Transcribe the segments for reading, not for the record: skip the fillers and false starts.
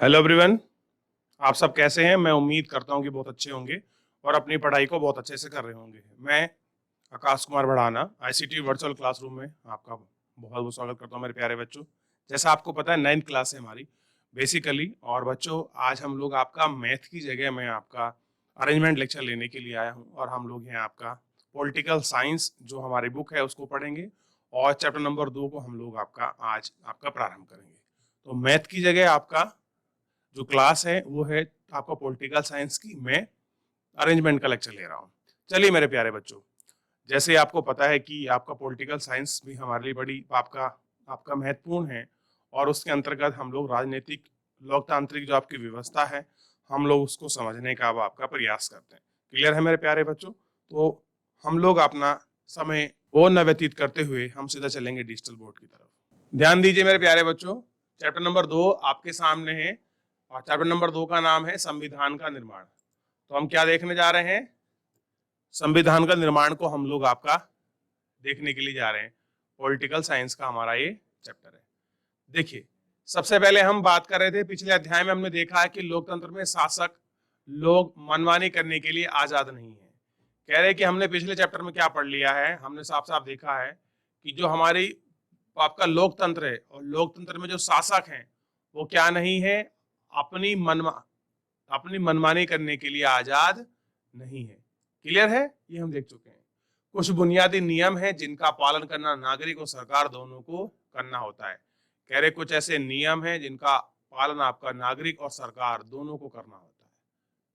Hello everyone. आप सब कैसे हैं? मैं उम्मीद करता हूं कि बहुत अच्छे होंगे और अपनी पढ़ाई को बहुत अच्छे से कर रहे होंगे। मैं आकाश कुमार बढ़ाना आईसीटी वर्चुअल क्लासरूम में आपका बहुत बहुत स्वागत करता हूं मेरे प्यारे बच्चों। जैसा आपको पता है 9th क्लास है हमारी बेसिकली। और बच्चों आज हम लोग आपका मैथ की जगह मैं आपका अरेंजमेंट लेक्चर लेने के लिए आया हूँ और हम लोग यहाँ आपका पॉलिटिकल साइंस जो हमारी बुक है उसको पढ़ेंगे और चैप्टर नंबर 2 को हम लोग आपका आज आपका प्रारंभ करेंगे। तो मैथ की जगह आपका जो क्लास है वो है आपका पॉलिटिकल साइंस की, मैं अरेंजमेंट का लेक्चर ले रहा हूँ। चलिए मेरे प्यारे बच्चों, जैसे आपको पता है कि आपका पॉलिटिकल साइंस भी हमारे लिए बड़ी आपका आपका महत्वपूर्ण है और उसके अंतर्गत हम लोग राजनीतिक लोकतांत्रिक जो आपकी व्यवस्था है हम लोग उसको समझने का अब आपका प्रयास करते हैं। क्लियर है मेरे प्यारे बच्चों? तो हम लोग अपना समय और न व्यतीत करते हुए हम सीधा चलेंगे डिजिटल बोर्ड की तरफ। ध्यान दीजिए मेरे प्यारे बच्चों, चैप्टर नंबर 2 आपके सामने है और चैप्टर नंबर 2 का नाम है संविधान का निर्माण। तो हम क्या देखने जा रहे हैं? संविधान का निर्माण को हम लोग आपका देखने के लिए जा रहे हैं। पॉलिटिकल साइंस का हमारा ये चैप्टर है। देखिए, सबसे पहले हम बात कर रहे थे, पिछले अध्याय में हमने देखा है कि लोकतंत्र में शासक लोग मनमानी करने के लिए आजाद नहीं है। कह रहे कि हमने पिछले चैप्टर में क्या पढ़ लिया है, हमने साफ साफ देखा है कि जो हमारी आपका लोकतंत्र है और लोकतंत्र में जो शासक हैं वो क्या नहीं है, अपनी अपनी मनमानी करने के लिए आजाद नहीं है। क्लियर है? ये हम देख चुके हैं। कुछ बुनियादी नियम हैं जिनका पालन करना नागरिक और सरकार दोनों को करना होता है। कह रहे कुछ ऐसे नियम हैं जिनका पालन आपका नागरिक और सरकार दोनों को करना होता है।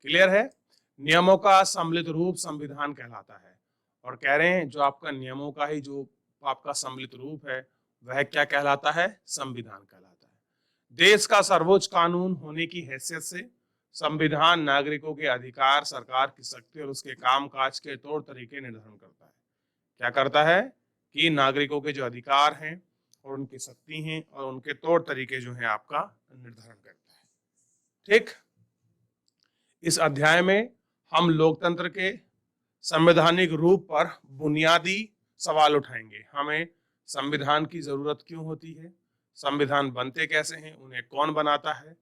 क्लियर है? नियमों का सम्मिलित रूप संविधान कहलाता है। और कह रहे हैं जो आपका नियमों का ही जो आपका सम्मिलित रूप है वह क्या कहलाता है? संविधान कहलाता है। देश का सर्वोच्च कानून होने की हैसियत से संविधान नागरिकों के अधिकार, सरकार की शक्ति और उसके कामकाज के तौर तरीके निर्धारण करता है। क्या करता है कि नागरिकों के जो अधिकार हैं और उनकी शक्ति हैं और उनके तौर तरीके जो हैं आपका निर्धारण करता है। ठीक, इस अध्याय में हम लोकतंत्र के संवैधानिक रूप पर बुनियादी सवाल उठाएंगे। हमें संविधान की जरूरत क्यों होती है, संविधान बनते कैसे हैं, उन्हें कौन बनाता है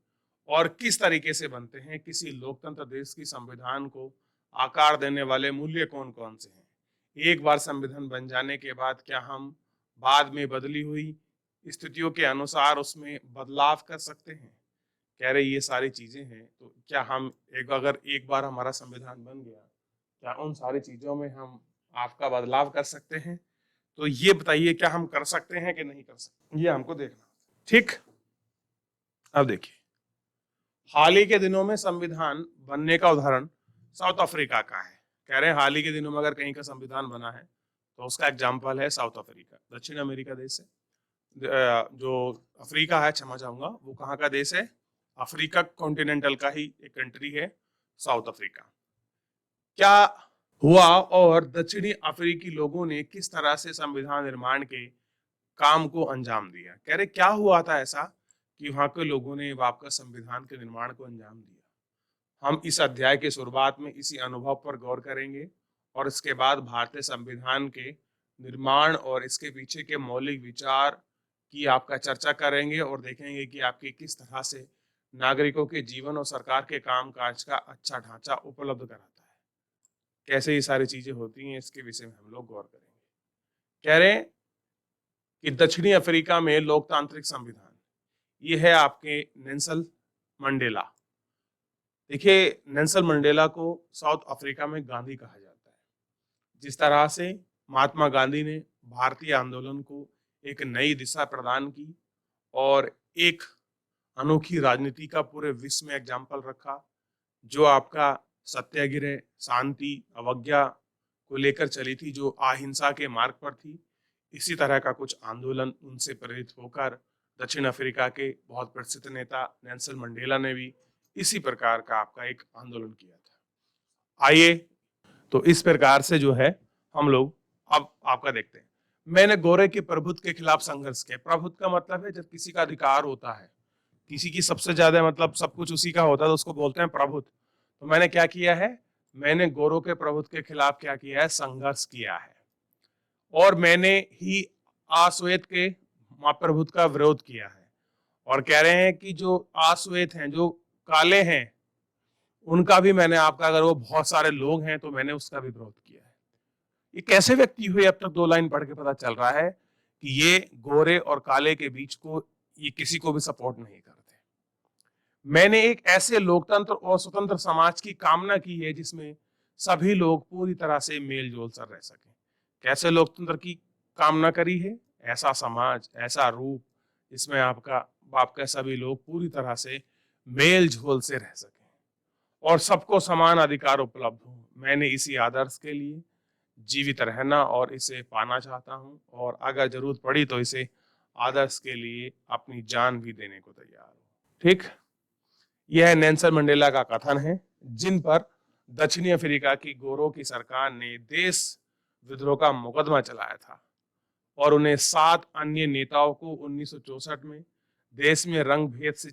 और किस तरीके से बनते हैं, किसी लोकतंत्र देश की संविधान को आकार देने वाले मूल्य कौन कौन से हैं, एक बार संविधान बन जाने के बाद क्या हम बाद में बदली हुई स्थितियों के अनुसार उसमें बदलाव कर सकते हैं। कह रहे ये सारी चीजें हैं, तो क्या हम अगर एक बार हमारा संविधान बन गया क्या उन सारी चीजों में हम आपका बदलाव कर सकते हैं? तो ये बताइए क्या हम कर सकते हैं कि नहीं कर सकते, ये हमको देखना। ठीक, अब देखिए, हाल ही के दिनों में संविधान बनने का उदाहरण साउथ अफ्रीका का है। कह रहे हैं हाल ही के दिनों में अगर कहीं का संविधान बना है तो उसका एग्जाम्पल है साउथ अफ्रीका, दक्षिण अमेरिका देश है। जो अफ्रीका है, क्षमा चाहूंगा, वो कहाँ का देश है? अफ्रीका कॉन्टिनेंटल का ही एक कंट्री है साउथ अफ्रीका। क्या हुआ और दक्षिणी अफ्रीकी लोगों ने किस तरह से संविधान निर्माण के काम को अंजाम दिया? कह रहे क्या हुआ था ऐसा कि वहां के लोगों ने आपका संविधान के निर्माण को अंजाम दिया। हम इस अध्याय के शुरुआत में इसी अनुभव पर गौर करेंगे और इसके बाद भारतीय संविधान के निर्माण और इसके पीछे के मौलिक विचार की आपका चर्चा करेंगे और देखेंगे कि आपके किस तरह से नागरिकों के जीवन और सरकार के कामकाज का अच्छा ढांचा उपलब्ध कराता है, कैसे ये सारी चीजें होती हैं, इसके विषय में हम लोग गौर करेंगे। कह रहे हैं कि दक्षिणी अफ्रीका में लोकतांत्रिक संविधान, ये है आपके नेल्सन मंडेला। देखिए, नेल्सन मंडेला को साउथ अफ्रीका में गांधी कहा जाता है। जिस तरह से महात्मा गांधी ने भारतीय आंदोलन को एक नई दिशा प्रदान की और एक अनोखी राजनीति का पूरे विश्व में एग्जाम्पल रखा, जो आपका सत्याग्रह, शांति, अवज्ञा को लेकर चली थी, जो अहिंसा के मार्ग पर थी, इसी तरह का कुछ आंदोलन उनसे प्रेरित होकर दक्षिण अफ्रीका के बहुत प्रसिद्ध नेता नेल्सन मंडेला ने भी इसी प्रकार का आपका एक आंदोलन किया था। आइए, तो इस प्रकार से जो है हम लोग अब आपका देखते हैं। मैंने गोरे के प्रभुत्व के खिलाफ संघर्ष किया। प्रभुत्व का मतलब है जब किसी का अधिकार होता है, किसी की सबसे ज्यादा मतलब सब कुछ उसी का होता है तो उसको बोलते हैं प्रभुत्व। तो मैंने क्या किया है? मैंने गोरों के प्रभुत्व के खिलाफ क्या किया है? संघर्ष किया है। और मैंने ही अश्वेत के प्रभुत्व का विरोध किया है। और कह रहे हैं कि जो आश्वेत हैं, जो काले हैं, उनका भी मैंने आपका, अगर वो बहुत सारे लोग हैं तो मैंने उसका भी विरोध किया है। ये कैसे व्यक्ति हुए? अब तक 2 लाइन पढ़ के पता चल रहा है कि ये गोरे और काले के बीच को ये किसी को भी सपोर्ट नहीं करते। मैंने एक ऐसे लोकतंत्र और स्वतंत्र समाज की कामना की है जिसमें सभी लोग पूरी तरह से मेल जोल कर रह सकें। कैसे लोकतंत्र की कामना करी है? ऐसा समाज, ऐसा रूप जिसमें आपके सभी लोग पूरी तरह से मेल जोल से रह सकें और सबको समान अधिकार उपलब्ध हो। मैंने इसी आदर्श के लिए जीवित रहना और इसे पाना चाहता हूं और अगर जरूरत पड़ी तो इसे आदर्श के लिए अपनी जान भी देने को तैयार हूं। ठीक, यह नेल्सन मंडेला का कथन है, जिन पर दक्षिणी अफ्रीका की गोरों की सरकार ने देश विद्रोह का मुकदमा चलाया था और उन्हें 7 अन्य नेताओं को 1964 में देश में रंग भेद से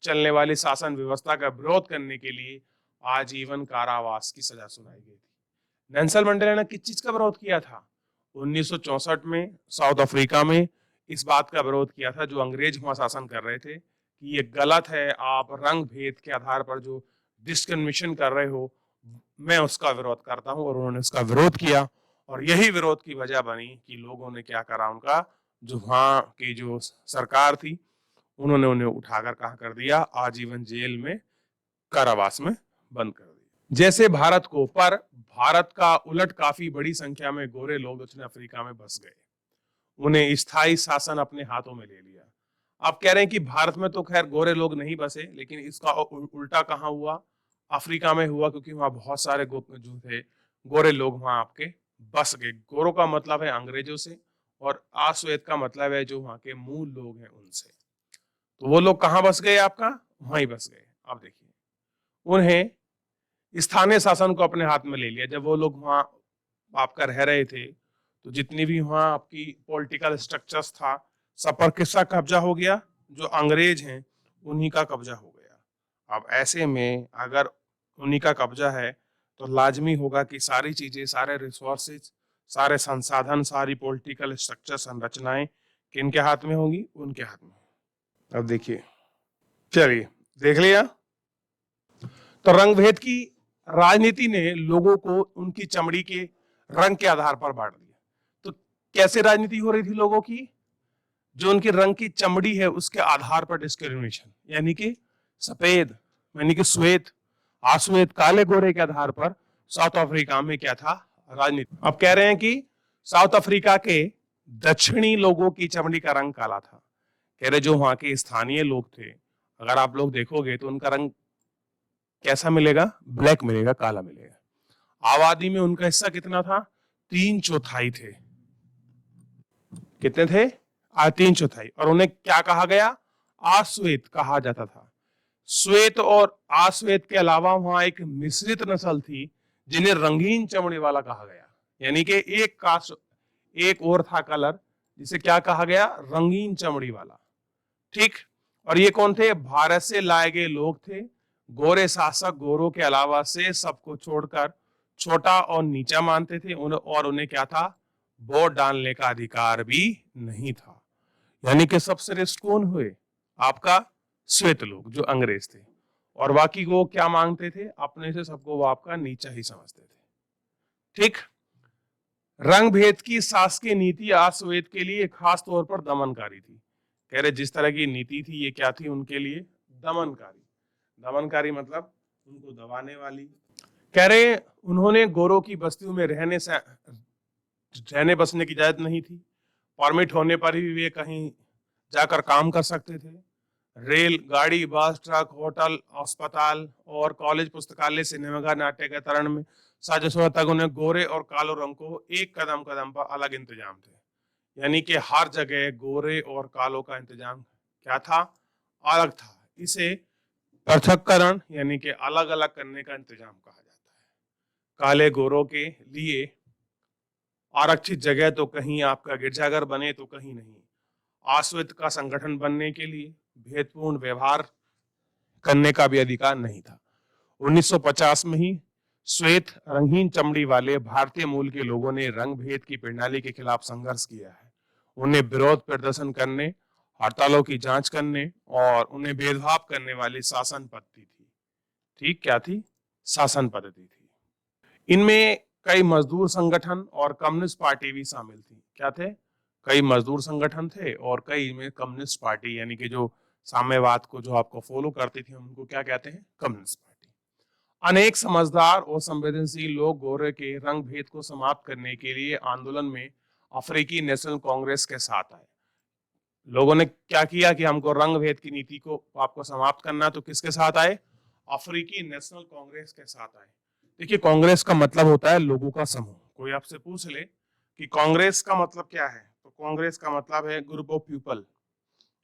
चलने वाली शासन व्यवस्था का विरोध करने के लिए आजीवन कारावास की सजा सुनाई गई थी। नेल्सन मंडेला ने किस चीज का विरोध किया था? 1964 में साउथ अफ्रीका में इस बात का विरोध किया था, जो अंग्रेज वहां शासन कर रहे थे, कि ये गलत है, आप रंग भेद के आधार पर जो डिस्क्रिमिनेशन कर रहे हो, मैं उसका विरोध करता हूं। और उन्होंने उसका विरोध किया और यही विरोध की वजह बनी कि लोगों ने क्या करा, उनका जो वहां की जो सरकार थी उन्होंने उन्हें उठाकर कहा कर दिया, आजीवन जेल में, कारावास में बंद कर दिया। जैसे भारत को, पर भारत का उलट काफी बड़ी संख्या में गोरे लोग दक्षिण अफ्रीका में बस गए, उन्हें स्थायी शासन अपने हाथों में ले लिया। आप कह रहे हैं कि भारत में तो खैर गोरे लोग नहीं बसे, लेकिन इसका उल्टा कहाँ हुआ? अफ्रीका में हुआ, क्योंकि वहां बहुत सारे जो थे गोरे लोग वहां आपके बस गए। गोरों का मतलब है अंग्रेजों से और आश्वेत का मतलब है जो वहां के मूल लोग हैं उनसे। तो वो लोग कहाँ बस गए? आपका वहीं बस गए। अब देखिए, उन्हें स्थानीय शासन को अपने हाथ में ले लिया। जब वो लोग वहां आपका रह रहे थे तो जितनी भी वहां आपकी पॉलिटिकल स्ट्रक्चर्स था, सब पर किसका कब्जा हो गया? जो अंग्रेज हैं उन्हीं का कब्जा हो गया। अब ऐसे में अगर उन्हीं का कब्जा है तो लाजमी होगा कि सारी चीजें, सारे रिसोर्सेज, सारे संसाधन, सारी पॉलिटिकल स्ट्रक्चर, संरचनाएं किनके हाथ में होंगी? उनके हाथ में। अब देखिए, चलिए देख लिया। तो रंग भेद की राजनीति ने लोगों को उनकी चमड़ी के रंग के आधार पर बांट दिया। तो कैसे राजनीति हो रही थी लोगों की? जो उनके रंग की चमड़ी है उसके आधार पर डिस्क्रिमिनेशन, यानी कि सफेद, यानी कि श्वेत, आश्वेत, काले गोरे के आधार पर साउथ अफ्रीका में क्या था? राजनीति। अब कह रहे हैं कि साउथ अफ्रीका के दक्षिणी लोगों की चमड़ी का रंग काला था। कह रहे जो वहां के स्थानीय लोग थे, अगर आप लोग देखोगे तो उनका रंग कैसा मिलेगा? ब्लैक मिलेगा, काला मिलेगा। आबादी में उनका हिस्सा कितना था? 3/4 थे। कितने थे? 3/4। और उन्हें क्या कहा गया? आश्वेत कहा जाता था। श्वेत और आश्वेत के अलावा वहां एक मिश्रित नस्ल थी जिन्हें रंगीन चमड़ी वाला कहा गया, यानी कि एक कास्ट, एक और था कलर जिसे क्या कहा गया? रंगीन चमड़ी वाला। ठीक, और ये कौन थे? भारत से लाए गए लोग थे। गोरे शासक गोरों के अलावा से सबको छोड़कर छोटा और नीचा मानते थे और उन्हें क्या था? वोट डालने का अधिकार भी नहीं था। यानी कि सबसे श्रेष्ठ कौन हुए? आपका श्वेत लोग, जो अंग्रेज थे, और बाकी वो क्या मांगते थे? अपने से सबको वो आपका नीचा ही समझते थे। ठीक, रंग भेद की शासकीय नीति आश्वेत के लिए खास तौर पर दमनकारी थी। कह रहे जिस तरह की नीति थी ये क्या थी उनके लिए? दमनकारी। दमनकारी मतलब उनको दबाने वाली। कह रहे उन्होंने गोरों की बस्तियों में रहने बसने की इजाजत नहीं थी। परमिट होने पर ही वे कहीं जाकर काम कर सकते थे। रेल, गाड़ी, बस, ट्रक, होटल, अस्पताल और कॉलेज, पुस्तकालय, सिनेमाघर, नाट्य तरण में साजिशों तक उन्हें गोरे और कालो रंग को एक कदम कदम पर अलग इंतजाम थे। यानी कि हर जगह गोरे और कालो का इंतजाम क्या था? अलग था। इसे पृथक्करण यानी कि अलग अलग करने का इंतजाम कहा जाता है। काले गोरों के लिए आरक्षित जगह तो कहीं आपका गिरजाघर बने तो कहीं नहीं। आश्वेत का संगठन बनने के लिए भेदपूर्ण व्यवहार करने का भी अधिकार नहीं था। 1950 में ही श्वेत रंगीन चमड़ी वाले भारतीय मूल के लोगों ने रंग भेद की प्रणाली के खिलाफ संघर्ष किया है। उन्हें विरोध प्रदर्शन करने हड़तालों की जांच करने और उन्हें भेदभाव करने वाली शासन पद्धति थी। ठीक क्या थी? शासन पद्धति थी। इनमें कई मजदूर संगठन और कम्युनिस्ट पार्टी भी शामिल थी। क्या थे? कई मजदूर संगठन थे और कई में कम्युनिस्ट पार्टी, यानी कि जो साम्यवाद को जो आपको फॉलो करती थी उनको क्या कहते हैं? Communist party. अनेक समझदार और संवेदनशील लोग गोरे के रंग भेद को समाप्त करने के लिए आंदोलन में अफ्रीकी नेशनल कांग्रेस के साथ आए। लोगों ने क्या किया कि हमको रंग भेद की नीति को आपको समाप्त करना, तो किसके साथ आए? अफ्रीकी नेशनल कांग्रेस के साथ आए। देखिए, कांग्रेस का मतलब होता है लोगों का समूह। कोई आपसे पूछ ले कि कांग्रेस का मतलब क्या है, तो कांग्रेस का मतलब है ग्रुप ऑफ पीपल,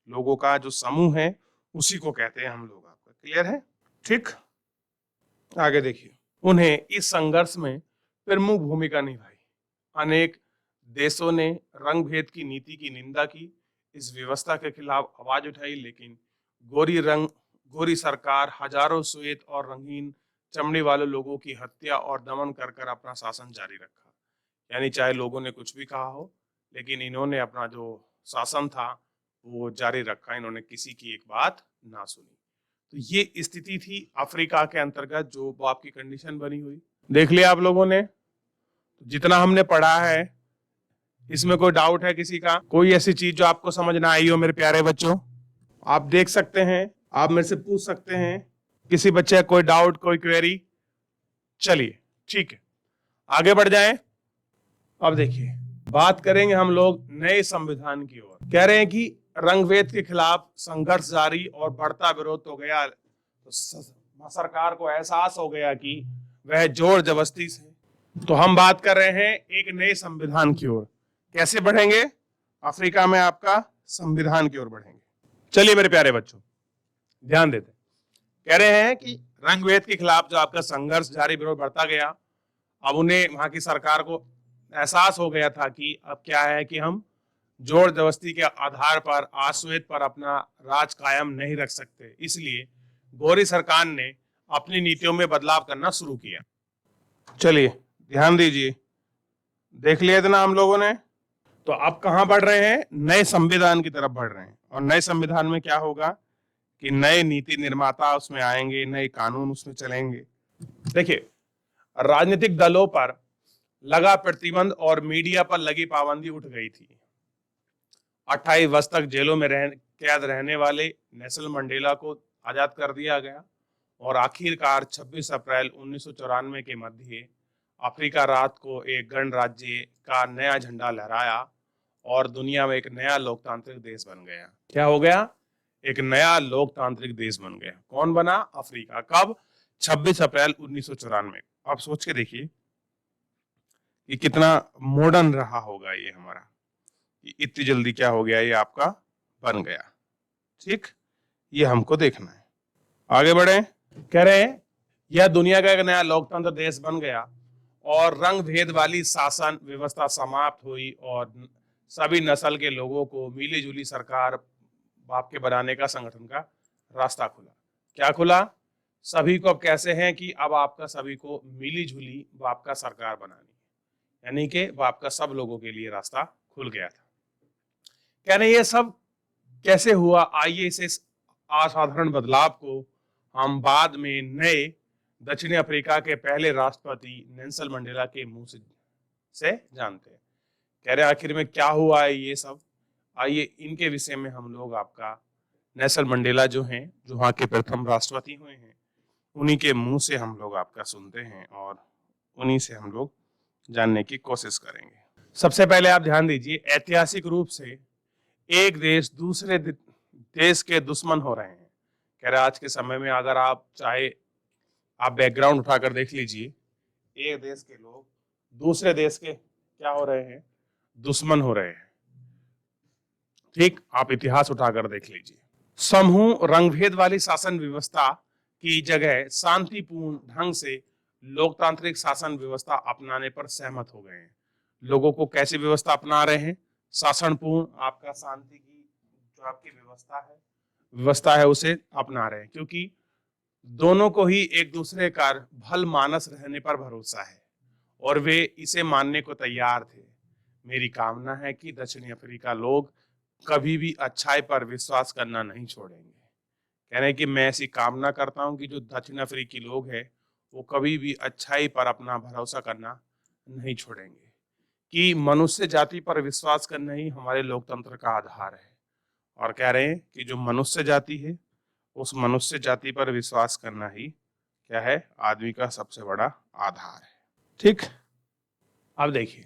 लोगों का जो समूह है उसी को कहते हैं हम लोग। आपका क्लियर है? ठीक, आगे देखिए। उन्हें इस संघर्ष में प्रमुख भूमिका निभाई। अनेक देशों ने रंग भेद की नीति की निंदा की, इस व्यवस्था के खिलाफ आवाज उठाई, लेकिन गोरी सरकार हजारों श्वेत और रंगीन चमड़ी वाले लोगों की हत्या और दमन कर कर अपना शासन जारी रखा। यानी चाहे लोगों ने कुछ भी कहा हो, लेकिन इन्होंने अपना जो शासन था वो जारी रखा। इन्होंने किसी की एक बात ना सुनी। तो ये स्थिति थी अफ्रीका के अंतर्गत जो आपकी कंडीशन बनी हुई। देख लिया आप लोगों ने? जितना हमने पढ़ा है इसमें कोई डाउट है किसी का? कोई ऐसी चीज जो आपको समझ ना आई हो मेरे प्यारे बच्चों? आप देख सकते हैं, आप मेरे से पूछ सकते हैं। किसी बच्चे का कोई डाउट, कोई क्वेरी? चलिए ठीक है, आगे बढ़ जाएं। अब देखिए, बात करेंगे हम लोग नए संविधान की ओर। कह रहे हैं कि रंगभेद के खिलाफ संघर्ष जारी और बढ़ता विरोध हो गया, तो सरकार को एहसास हो गया कि वह जोर जबरदस्ती से, तो हम बात कर रहे हैं एक नए संविधान की ओर। कैसे बढ़ेंगे? अफ्रीका में आपका संविधान की ओर बढ़ेंगे। चलिए मेरे प्यारे बच्चों, ध्यान देते। कह रहे हैं कि रंगभेद के खिलाफ जो आपका संघर्ष जारी विरोध बढ़ता गया, अब उन्हें वहां की सरकार को एहसास हो गया था कि अब क्या है कि हम जोर जबरदस्ती के आधार पर आश्वेत पर अपना राज कायम नहीं रख सकते। इसलिए गोरी सरकार ने अपनी नीतियों में बदलाव करना शुरू किया। चलिए ध्यान दीजिए, देख लिया इतना हम लोगों ने। तो अब कहां बढ़ रहे हैं? नए संविधान की तरफ बढ़ रहे हैं। और नए संविधान में क्या होगा कि नए नीति निर्माता उसमें आएंगे, नए कानून उसमें चलेंगे। देखिए, राजनीतिक दलों पर लगा प्रतिबंध और मीडिया पर लगी पाबंदी उठ गई थी। 28 वर्ष तक जेलों में कैद रहने वाले नेल्सन मंडेला को आजाद कर दिया गया और आखिरकार 26 अप्रैल 1994 के मध्य अफ्रीका रात को एक गणराज्य का नया झंडा लहराया और दुनिया में एक नया लोकतांत्रिक देश बन गया। क्या हो गया? एक नया लोकतांत्रिक देश बन गया। कौन बना? अफ्रीका। कब? 26 अप्रैल 1994। आप सोच के देखिए कि कितना मॉडर्न रहा होगा ये हमारा, इतनी जल्दी क्या हो गया, ये आपका बन गया। ठीक, ये हमको देखना है। आगे बढ़े। कह रहे हैं यह दुनिया का एक नया लोकतंत्र देश बन गया और रंग भेद वाली शासन व्यवस्था समाप्त हुई और सभी नस्ल के लोगों को मिली जुली सरकार बाप के बनाने का, संगठन का रास्ता खुला। क्या खुला? सभी को अब कैसे हैं कि अब आपका सभी को मिली जुली बाप का सरकार बनानी, यानी कि बाप का सब लोगों के लिए रास्ता खुल गया था। कह रहे ये सब कैसे हुआ? आइए इसे असाधारण बदलाव को हम बाद में नए दक्षिणी अफ्रीका के पहले राष्ट्रपति नेल्सन मंडेला के मुंह से जानते हैं। कह रहे आखिर में क्या हुआ है ये सब? आइए इनके विषय में हम लोग आपका नेल्सन मंडेला जो हैं, जो वहाँ के प्रथम राष्ट्रपति हुए हैं, उन्हीं के मुंह से हम लोग आपका सुनते हैं और उन्हीं से हम लोग जानने की कोशिश करेंगे। सबसे पहले आप ध्यान दीजिए, ऐतिहासिक रूप से एक देश दूसरे देश के दुश्मन हो रहे हैं। कह रहे आज के समय में अगर आप चाहे आप बैकग्राउंड उठाकर देख लीजिए, एक देश के लोग दूसरे देश के क्या हो रहे हैं? दुश्मन हो रहे हैं। ठीक, आप इतिहास उठाकर देख लीजिए। समूह रंगभेद वाली शासन व्यवस्था की जगह शांतिपूर्ण ढंग से लोकतांत्रिक शासन व्यवस्था अपनाने पर सहमत हो गए हैं। लोगों को कैसी व्यवस्था अपना रहे हैं? शासनपूर्ण, आपका शांति की जो आपकी व्यवस्था है उसे अपना रहे हैं, क्योंकि दोनों को ही एक दूसरे का भल मानस रहने पर भरोसा है और वे इसे मानने को तैयार थे। मेरी कामना है कि दक्षिणी अफ्रीका लोग कभी भी अच्छाई पर विश्वास करना नहीं छोड़ेंगे। कह रहे हैं कि मैं ऐसी कामना करता हूं कि जो दक्षिण अफ्रीकी लोग हैं वो कभी भी अच्छाई पर अपना भरोसा करना नहीं छोड़ेंगे, कि मनुष्य जाति पर विश्वास करना ही हमारे लोकतंत्र का आधार है। और कह रहे हैं कि जो मनुष्य जाति है उस मनुष्य जाति पर विश्वास करना ही क्या है, आदमी का सबसे बड़ा आधार है। ठीक, अब देखिए,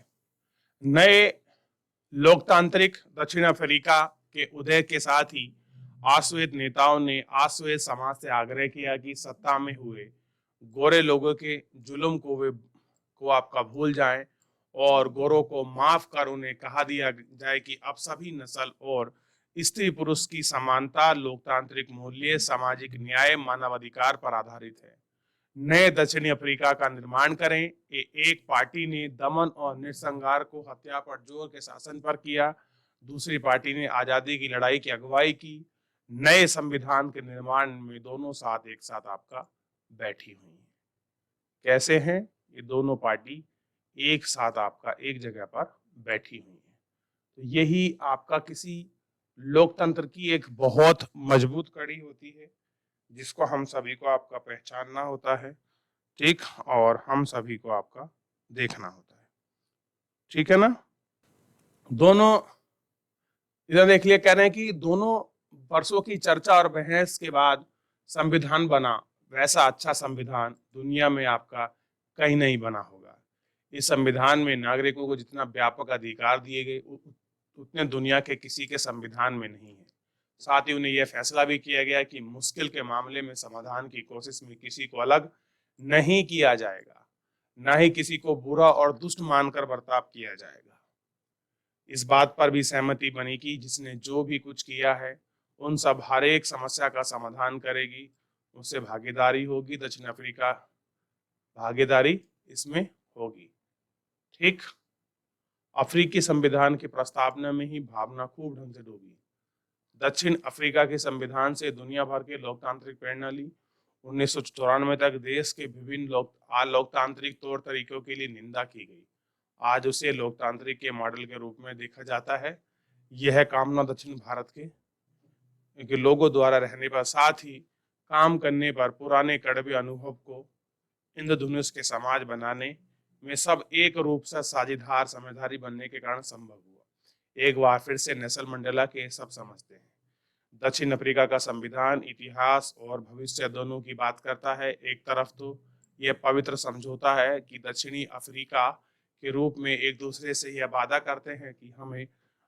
नए लोकतांत्रिक दक्षिण अफ्रीका के उदय के साथ ही आश्वेत नेताओं ने आश्वेत समाज से आग्रह किया कि सत्ता में हुए गोरे लोगों के जुल्म को आपका भूल जाएं और गोरों को माफ कर उन्हें कहा दिया जाए कि अब सभी नस्ल और स्त्री पुरुष की समानता, लोकतांत्रिक मूल्य, सामाजिक न्याय, मानवाधिकार पर आधारित है। नए दक्षिणी अफ्रीका का निर्माण करें। एक पार्टी ने दमन और नरसंहार को हत्या पर जोर के शासन पर किया, दूसरी पार्टी ने आजादी की लड़ाई की अगुवाई की। नए संविधान के निर्माण में दोनों साथ एक साथ आपका बैठी हुई है। कैसे हैं ये दोनों पार्टी? एक साथ आपका एक जगह पर बैठी हुई है। तो यही आपका किसी लोकतंत्र की एक बहुत मजबूत कड़ी होती है, जिसको हम सभी को आपका पहचानना होता है। ठीक, और हम सभी को आपका देखना होता है। ठीक है ना? दोनों इधर देख लिया, कह रहे हैं कि दोनों वर्षों की चर्चा और बहस के बाद संविधान बना। वैसा अच्छा संविधान दुनिया में आपका कहीं नहीं बना होगा। इस संविधान में नागरिकों को जितना व्यापक अधिकार दिए गए उतने दुनिया के किसी के संविधान में नहीं है। साथ ही उन्हें यह फैसला भी किया गया कि मुश्किल के मामले में समाधान की कोशिश में किसी को अलग नहीं किया जाएगा, ना ही किसी को बुरा और दुष्ट मानकर बर्ताव किया जाएगा। इस बात पर भी सहमति बनी कि जिसने जो भी कुछ किया है उन सब हर एक समस्या का समाधान करेगी, उससे भागीदारी होगी। दक्षिण अफ्रीका भागीदारी इसमें होगी। ठीक, अफ्रीकी संविधान की प्रस्तावना में ही भावना खूब ढंग से डूबी। दक्षिण अफ्रीका के संविधान से दुनिया भर के लोकतांत्रिक प्रणाली 1994 तक देश के विभिन्न लोकतांत्रिक तौर तरीकों के लिए निंदा की गई। आज उसे लोकतांत्रिक के मॉडल के रूप में देखा जाता है। यह कामना दक्षिण भारत के लोगों द्वारा रहने पर, साथ ही काम करने पर पुराने कड़वे अनुभव को इंद्रधनुष के समाज बनाने में सब एक रूप से साझेदार समझदारी बनने के कारण संभव हुआ। एक बार फिर से नेल्सन मंडेला के सब समझते हैं। दक्षिण अफ्रीका का संविधान इतिहास और भविष्य दोनों की बात करता है। एक तरफ तो यह पवित्र समझौता है कि दक्षिणी अफ्रीका के रूप में एक दूसरे से यह वादा करते हैं कि हमें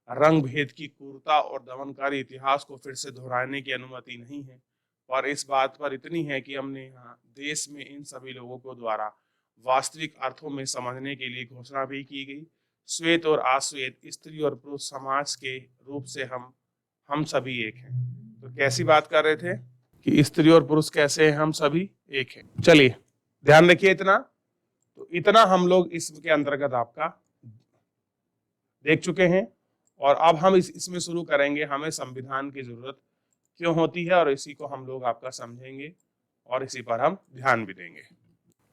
रंग भेद की क्रूरता और दमनकारी इतिहास को फिर से दोहराने की अनुमति नहीं है। और इस बात पर इतनी है कि हमने यहाँ देश में इन सभी लोगों को द्वारा वास्तविक अर्थों में समझने के लिए घोषणा भी की गई। श्वेत और अश्वेत, स्त्री और पुरुष समाज के रूप से हम सभी एक हैं। तो कैसी बात कर रहे थे कि स्त्री और पुरुष कैसे हैं? हम सभी एक हैं। चलिए ध्यान रखिए इतना। तो इतना हम लोग इसके अंतर्गत आपका देख चुके हैं और अब हम इसमें शुरू करेंगे हमें संविधान की जरूरत क्यों होती है, और इसी को हम लोग आपका समझेंगे और इसी पर हम ध्यान भी देंगे।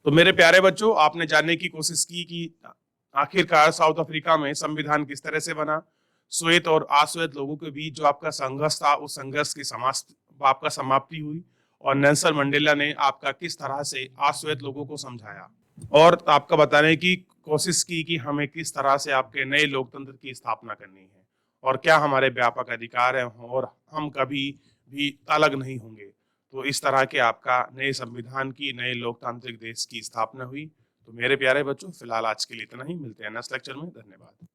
तो मेरे प्यारे बच्चों, आपने जानने की कोशिश की कि आखिरकार साउथ अफ्रीका में संविधान किस तरह से बना। श्वेत और अश्वेत लोगों के बीच जो आपका संघर्ष था, उस संघर्ष की आपका समाप्ति हुई और नेल्सन मंडेला ने आपका किस तरह से अश्वेत लोगों को समझाया और आपका बताने की कोशिश की कि हमें किस तरह से आपके नए लोकतंत्र की स्थापना करनी है और क्या हमारे व्यापक अधिकार हैं और हम कभी भी अलग नहीं होंगे। तो इस तरह के आपका नए संविधान की, नए लोकतांत्रिक देश की स्थापना हुई। तो मेरे प्यारे बच्चों, फिलहाल आज के लिए इतना ही। मिलते हैं नेक्स्ट लेक्चर में। धन्यवाद।